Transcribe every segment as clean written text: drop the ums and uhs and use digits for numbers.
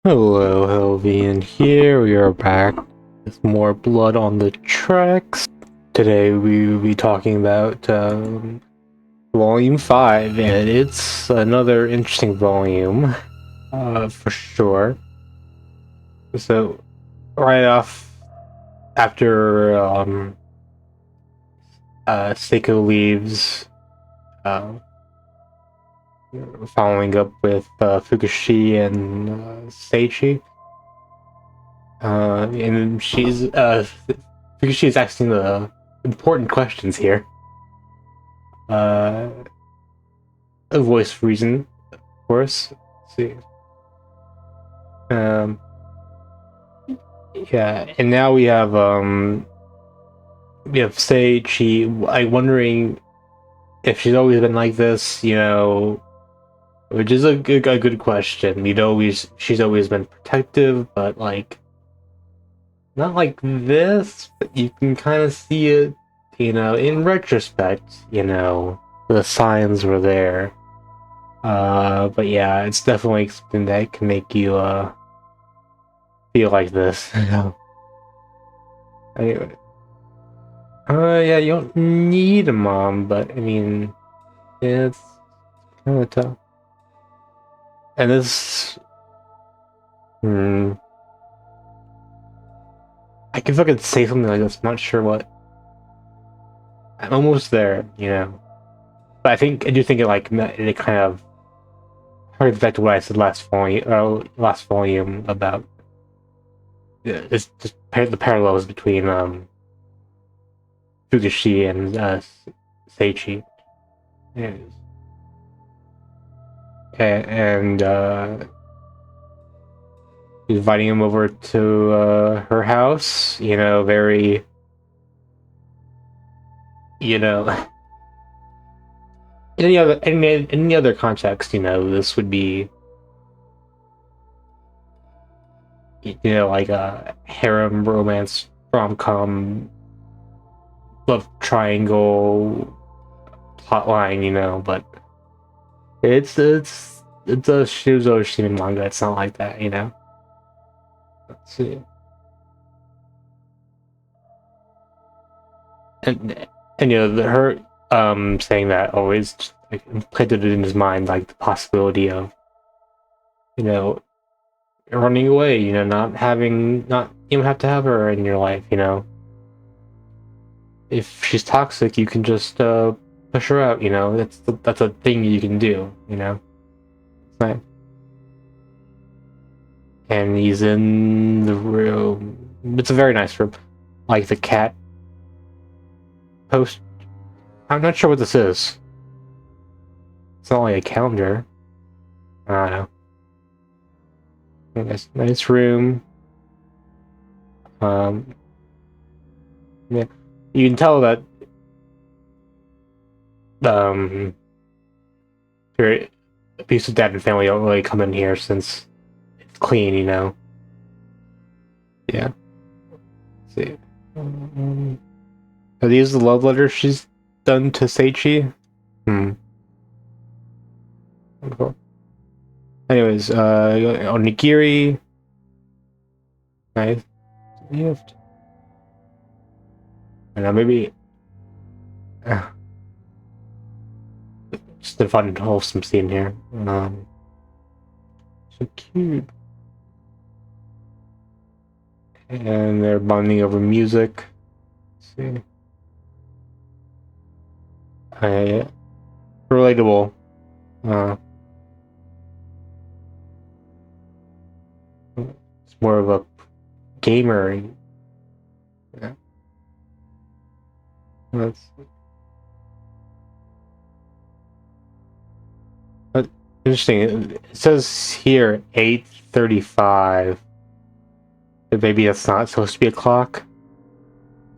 Hello, Helvian here. We are back with more blood on the tracks. Today we will be talking about Volume 5, and it's another interesting volume, for sure. So, right off after Seiko leaves, uh, following up with Fukushi and Seichi. And because she's asking the important questions here. Uh, a voice reason, of course. Let's see. Um, yeah, and now we have Sage. I'm wondering if she's always been like this, which is a good question. She's always been protective, but like not like this. But you can kind of see it, in retrospect. The signs were there. But yeah, it's definitely something that can make you feel like this. Anyway, yeah, you don't need a mom, but I mean, yeah, it's kind of tough. And this, hmm, I can fucking say something like this. I'm not sure what. I'm almost there. But I do think it kind of harkens back to what I said last volume about it's just the parallels between Fukushi and Seichi. And, and inviting him over to her house, very, you know, in any other context, this would be, like a harem romance rom-com love triangle plotline, but it's a Shuzo Oshimi manga. It's not like that. Let's see. And her saying that always just, like, implanted it in his mind, like the possibility of you know running away, not even have to have her in your life. If she's toxic, you can just push her out. That's a thing you can do. Right. And he's in the room. It's a very nice room, like the cat post. I'm not sure what this is. It's not like a calendar. I don't know. Nice room. Yeah, you can tell that your abusive dad and family don't really come in here since it's clean. Yeah. Let's see. Are these the love letters she's done to Seichi? Cool. Anyways, onigiri. Nice gift. And maybe just a fun, wholesome scene here. So cute. And they're bonding over music. Let's see. Relatable. It's more of a gamer. Yeah. That's interesting. It says here 8:35. But maybe that's not supposed to be a clock.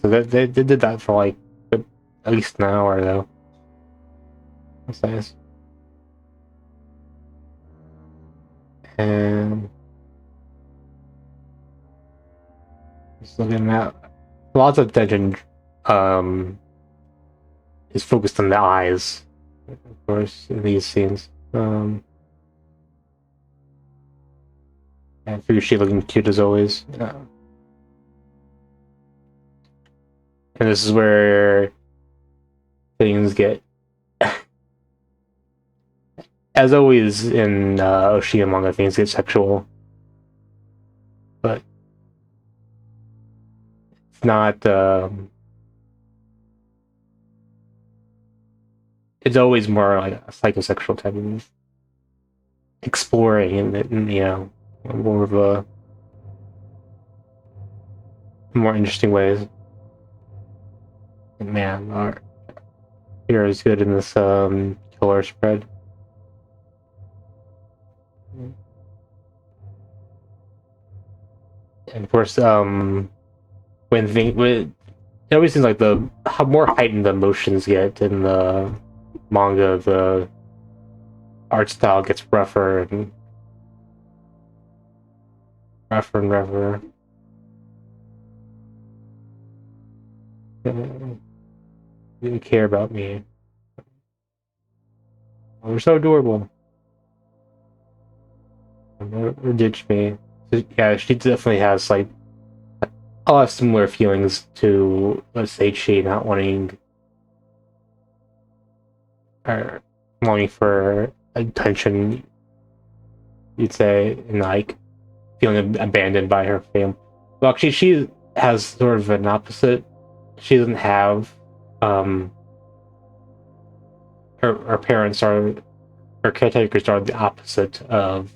So they did that for like at least an hour though. That's nice. And just looking at lots of attention is focused on the eyes, of course, in these scenes. And Fushi looking cute as always. And this is where things get, as always in Oshimi manga, things get sexual. But it's not. It's always more like a psychosexual type of exploring, and more of a more interesting ways. And man, our hero is good in this killer spread. And of course, when it always seems like the how more heightened the emotions get in the manga, the art style gets rougher and rougher. Didn't care about me. Oh, they're so adorable. Or ditch me. So, yeah, she definitely has like a lot of similar feelings to, let's say, she not wanting or longing for attention, you'd say, and like feeling abandoned by her family. Well, actually, she has sort of an opposite. She doesn't have her parents are her caretakers are the opposite of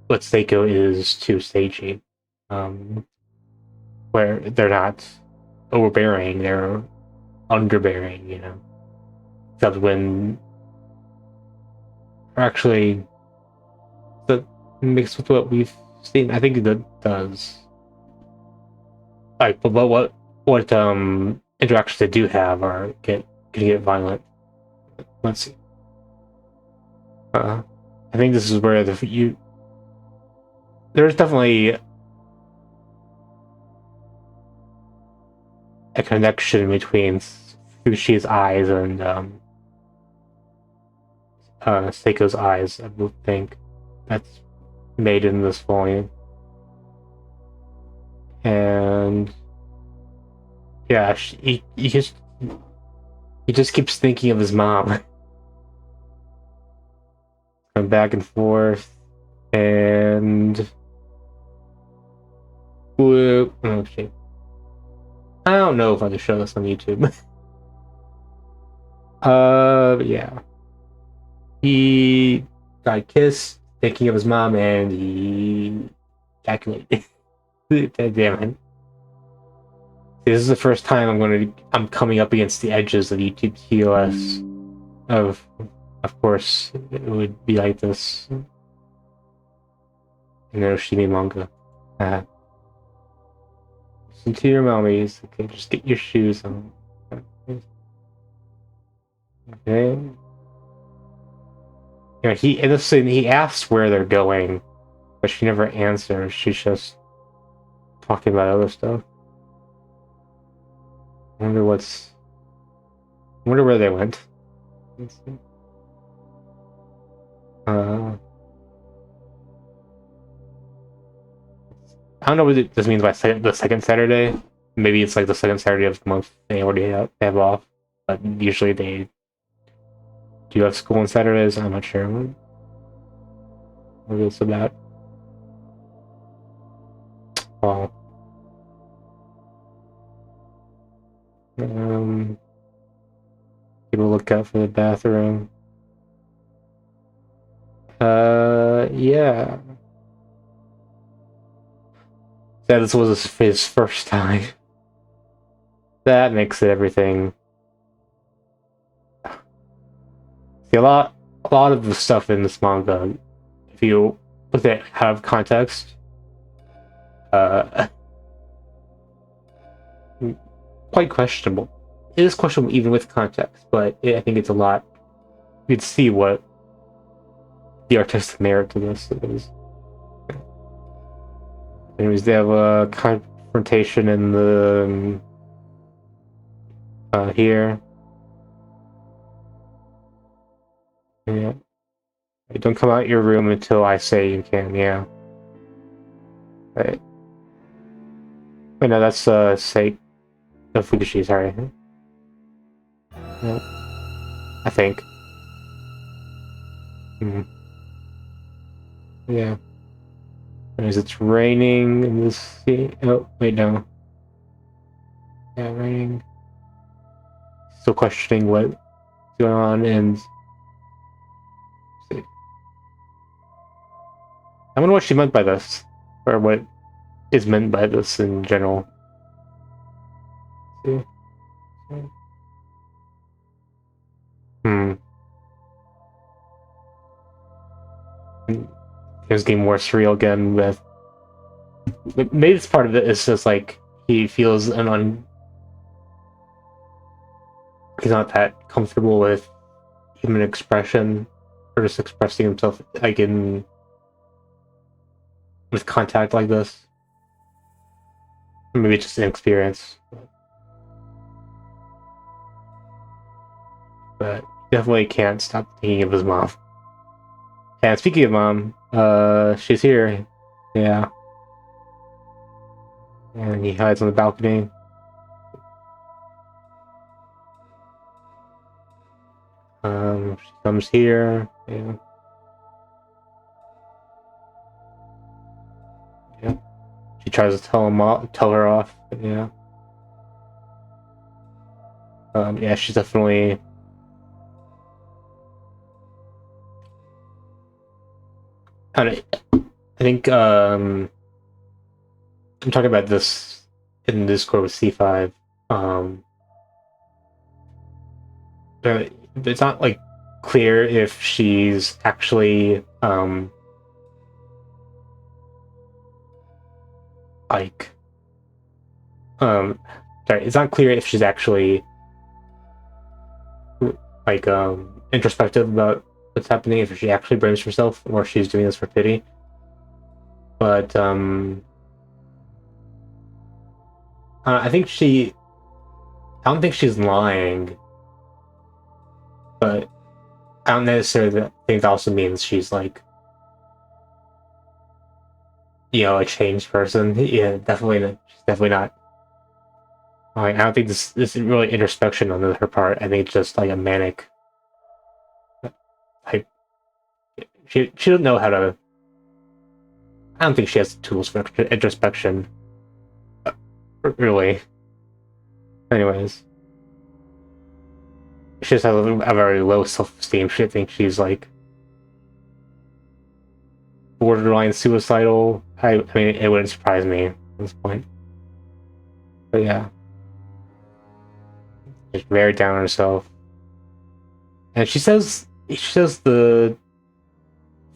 what Seiko is to Seiji, where they're not overbearing, they're underbearing, except when actually that mixed with what we've seen. I think that does like, but what interactions they do have are can get violent. Let's see. I think this is where there's definitely a connection between Fushi's eyes and Seiko's eyes. I would think that's made in this volume, and yeah, he just keeps thinking of his mom. Going back and forth, and oh shit. I don't know if I should show this on YouTube. Yeah. He got kissed, thinking of his mom, and he ejaculated. Damn it. This is the first time I'm coming up against the edges of YouTube TOS. Of course, it would be like this in Oshimi manga. Listen to your mommies. Okay, just get your shoes on. Okay. He asks where they're going, but she never answers. She's just talking about other stuff. I wonder where they went. Let's see. I don't know what this means by the second Saturday. Maybe it's like the second Saturday of the month they already have off, but usually they do have school on Saturdays. I'm not sure what it's about. Well, keep a lookout for the bathroom. Yeah. This was his first time. That makes it everything. See, a lot of the stuff in this manga, if you look at out of context, quite questionable. It is questionable even with context, but I think it's a lot. You can see what the artistic merit to this is. Anyways, they have a confrontation in the here. Yeah. Don't come out your room until I say you can, yeah. Right. Wait, no, that's, Sei... No, Fukushi, sorry. Yeah. I think. Hmm. Yeah. Anyways, it's raining in this scene. Oh, wait, no. Yeah, raining. Still questioning what's going on, and... I wonder what she meant by this. Or what is meant by this in general. See? Hmm. It's getting more surreal again with... Maybe this part of it is just like he feels he's not that comfortable with human expression or just expressing himself like in with contact like this. Maybe it's just an experience, but definitely can't stop thinking of his mom. And speaking of mom, she's here. Yeah, and he hides on the balcony. She comes here. Yeah. Yeah. She tries to tell her off. Yeah. Yeah, she's definitely. I think I'm talking about this in Discord with C5. But it's not like clear if she's actually like sorry, it's not clear if she's actually like introspective about what's happening, if she actually blames herself or she's doing this for pity. But I don't think she's lying, but I don't necessarily think that also means she's like, a changed person. Yeah, she's definitely not. Like, I don't think this is really introspection on her part. I think it's just like a manic. Like, she doesn't know how to. I don't think she has the tools for introspection. Really. Anyways, she just has a very low self-esteem. She thinks she's like borderline suicidal. I mean, it wouldn't surprise me at this point. But yeah, she's very down on herself. And she says the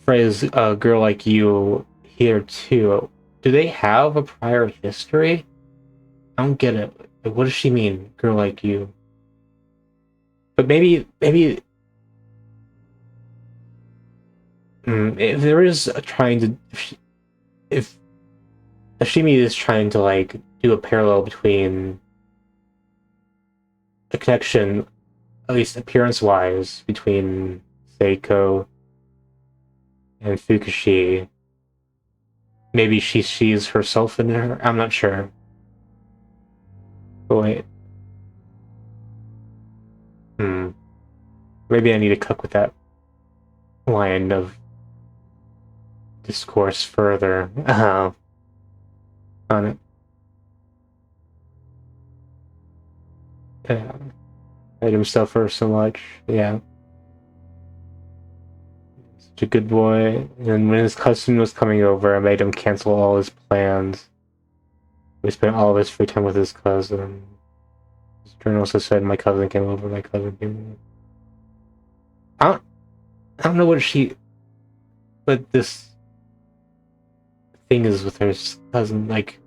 phrase "girl like you" here too. Do they have a prior history? I don't get it. What does she mean, "girl like you"? But maybe if there is a trying to, if Oshimi is trying to like do a parallel between a connection, at least appearance-wise, between Seiko and Fukushi. Maybe she sees herself in her. I'm not sure. But wait. Maybe I need to cook with that line of discourse further on it. Yeah. Made him suffer so much. Yeah. Such a good boy. And when his cousin was coming over, I made him cancel all his plans. We spent all of his free time with his cousin. His journal also said my cousin came over, my cousin came over. I don't know what this thing is with her cousin. Like,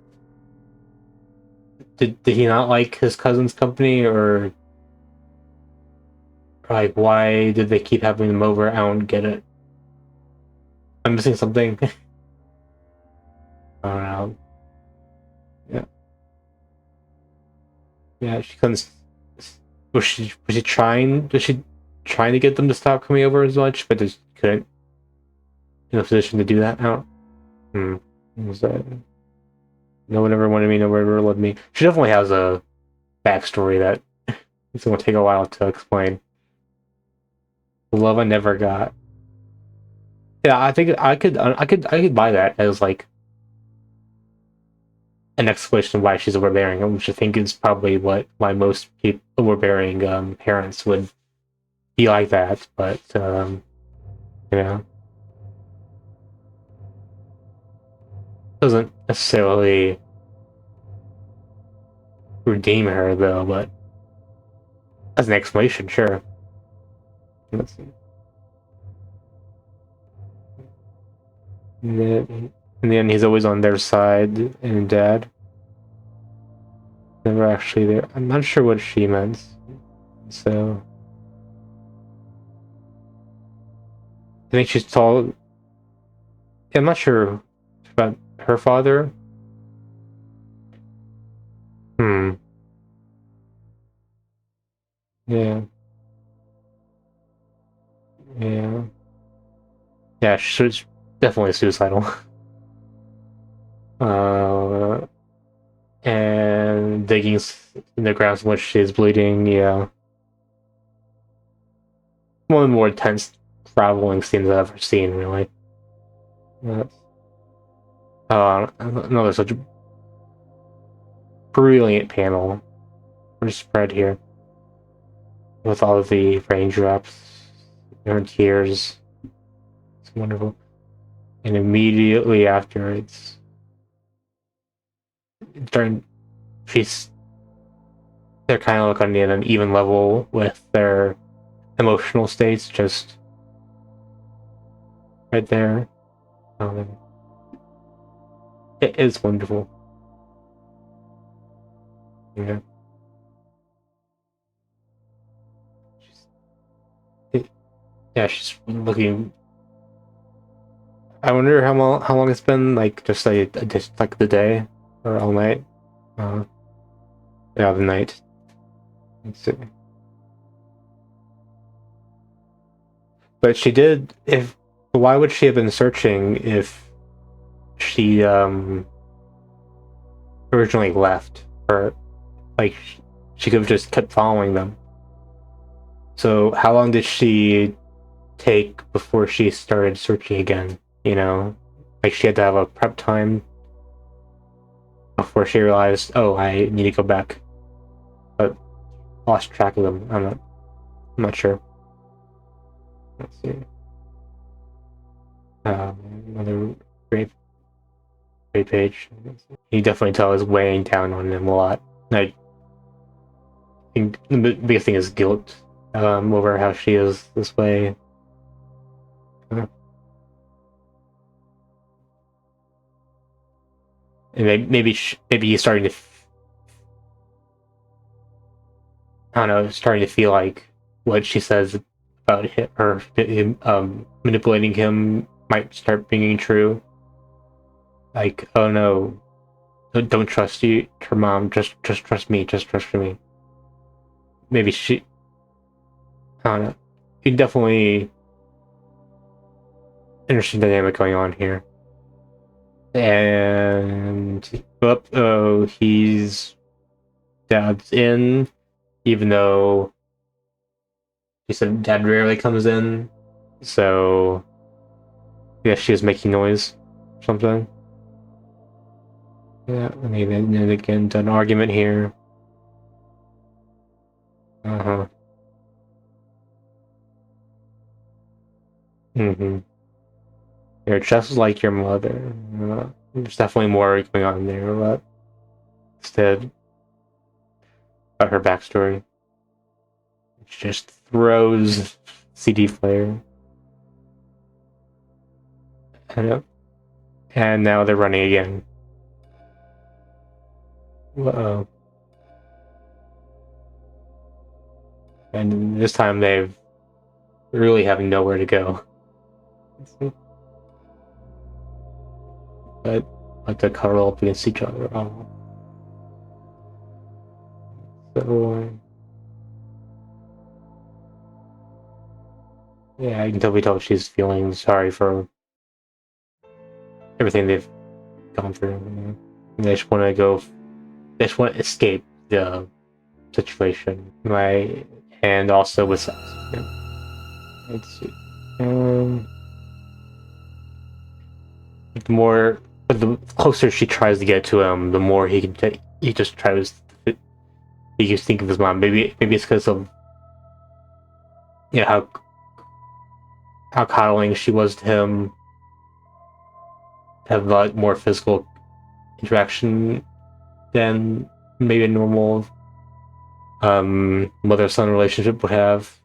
did he not like his cousin's company, or like why did they keep having them over? I don't get it. I'm missing something. I don't know. Yeah. Yeah, she couldn't. Was she trying? Was she trying to get them to stop coming over as much, but just couldn't? in a position to do that now. Was that? No one ever wanted me, no one ever loved me. She definitely has a backstory that it's gonna take a while to explain. The love I never got. Yeah, I think I could buy that as like an explanation of why she's overbearing, which I think is probably why most people overbearing parents would be like that. But you know, doesn't necessarily redeem her though. But as an explanation, sure. Let's see. In the end, he's always on their side, and dad never actually there. I'm not sure what she meant. So I think she's told. I'm not sure about her father. Hmm. Yeah. Yeah. Yeah. She's definitely suicidal. uh, and digging in the ground so much she's bleeding. Yeah. One of the more intense traveling scenes I've ever seen. Really. That's, another such a brilliant panel. We're spread here with all of the raindrops, her tears. It's wonderful. And immediately after, it's during she's they're kind of like on an even level with their emotional states, just right there. Um, it is wonderful. Yeah. She's, yeah, she's looking. I wonder how long it's been, like just like the day or all night. Uh, yeah, the night. Let's see. But she did. If why would she have been searching if she originally left? Or like she could have just kept following them. So how long did she take before she started searching again? You know, like she had to have a prep time before she realized, oh, I need to go back. But lost track of them. I'm not sure. Let's see. Another great page. You definitely tell is weighing down on him a lot. I think the biggest thing is guilt over how she is this way. And maybe he's starting to, I don't know, starting to feel like what she says about him manipulating him might start being true. Like, oh no, don't trust her mom. Just trust me. Just trust me. Maybe I don't know. You definitely interesting dynamic going on here. And he's dad's in, even though she said dad rarely comes in. So I guess she was making noise or something. Yeah, I mean, and again, an argument here. Uh-huh. Mm-hmm. You're just like your mother. There's definitely more going on there, but instead, about her backstory, she just throws CD player. And now they're running again. Uh-oh. And this time they've really have nowhere to go. But like to cuddle up against each other. Oh. So yeah, I can totally tell she's feeling sorry for everything they've gone through. And they just want to go. They just want to escape the situation, right? And also with sex. Yeah. Let's see. The closer she tries to get to him, the more he just tries. He just think of his mom. Maybe it's because of how coddling she was to him. Have a lot more physical interaction than maybe a normal mother-son relationship would have.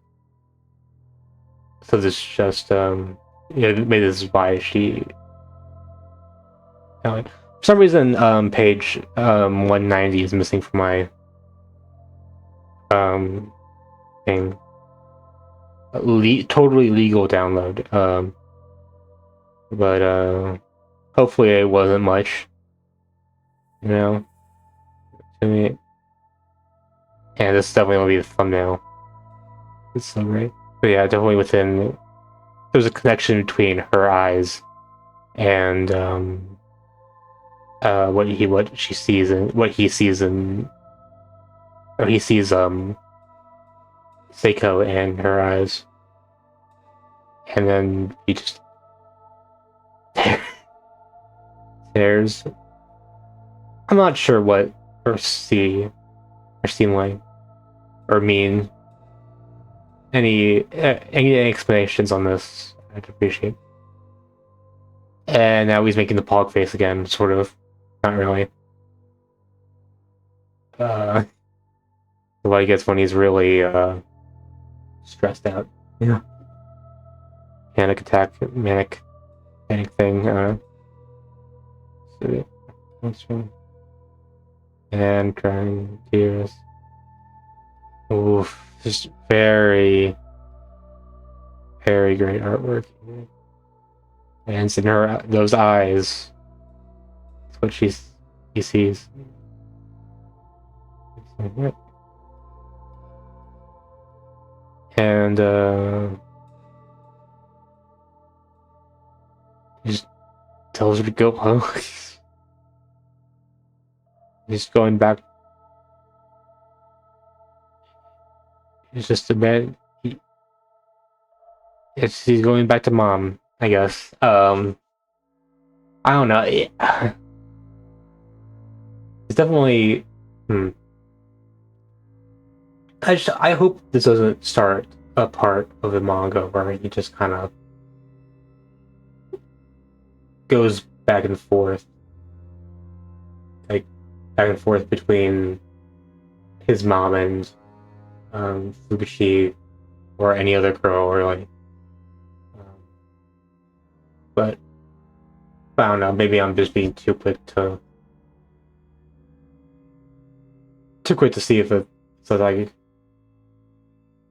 So this just maybe this is why she. For some reason, page 190 is missing from my thing. Totally legal download. But hopefully it wasn't much. To me. And this definitely will be the thumbnail. It's so great. But yeah, definitely there's a connection between her eyes and what he sees Seiko and her eyes, and then he just stares. I'm not sure what her seem like or mean. Any explanations on this, I'd appreciate. And now he's making the pog face again, sort of. Not really. What he gets when he's really stressed out. Yeah. Panic thing. What's wrong? And crying tears. Oof. Just very, very great artwork. And it's in those eyes. That's what he sees. And he just tells her to go home. He's going back. He's just a man. He's going back to mom, I guess. I don't know. It's definitely. I hope this doesn't start a part of the manga where he just kind of goes back and forth, between his mom and Fukushi or any other girl, or but I don't know. Maybe I'm just being too quick to see if it's like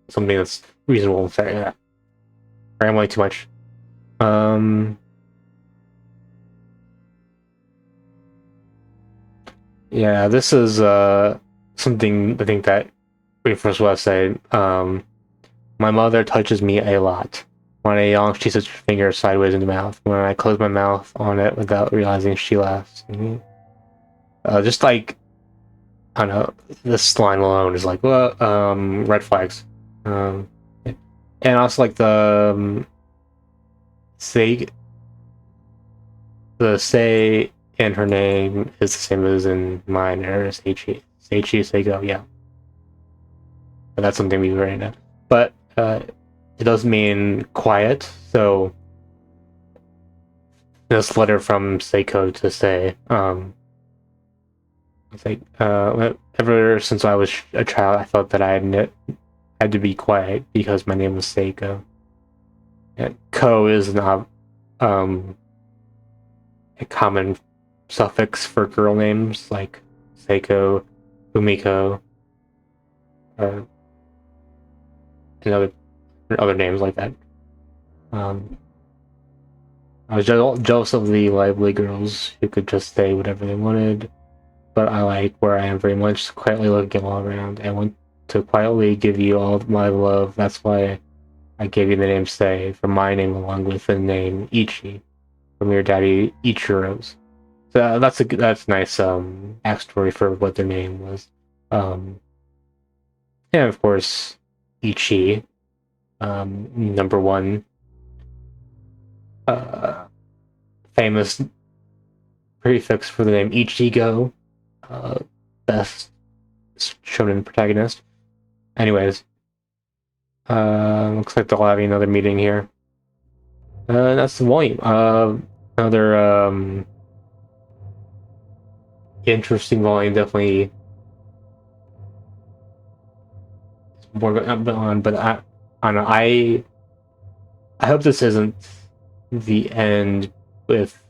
something that's reasonable and fair. Yeah, rambling too much. Yeah, this is something I think that we first want to say. My mother touches me a lot. When I yawn, she sets her finger sideways in the mouth. When I close my mouth on it without realizing, she laughs. Just like, I don't know, this line alone is like, well, red flags. And also like the say in her name is the same as in mine, or Seichi Seiko, yeah. But that's something we already know. But it does mean quiet, so this letter from Seiko to say, it's like, ever since I was a child, I thought that I had to be quiet because my name was Seiko. And ko is not a common suffix for girl names like Seiko, Umiko, or other names like that. I was jealous of the lively girls who could just say whatever they wanted, but I like where I am very much, quietly looking all around. I want to quietly give you all my love. That's why I gave you the name Sei, from my name along with the name Ichi, from your daddy Ichiro's. So that's nice backstory for what their name was. And of course, Ichi, number one, famous prefix for the name Ichigo, best shonen protagonist. Anyways, looks like they'll have another meeting here. That's the volume. Another interesting volume, definitely. More going on, but I don't know. I hope this isn't the end with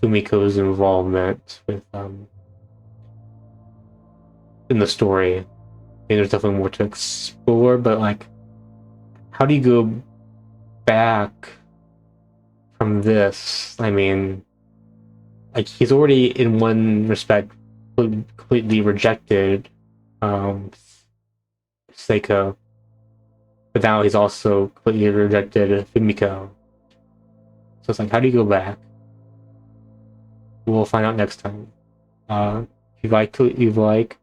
Fumiko's involvement with in the story. I mean, there's definitely more to explore, but like, how do you go back from this? I mean, like, he's already in one respect completely rejected Seiko, but now he's also completely rejected Fumiko. So it's like, how do you go back? We'll find out next time. If you like,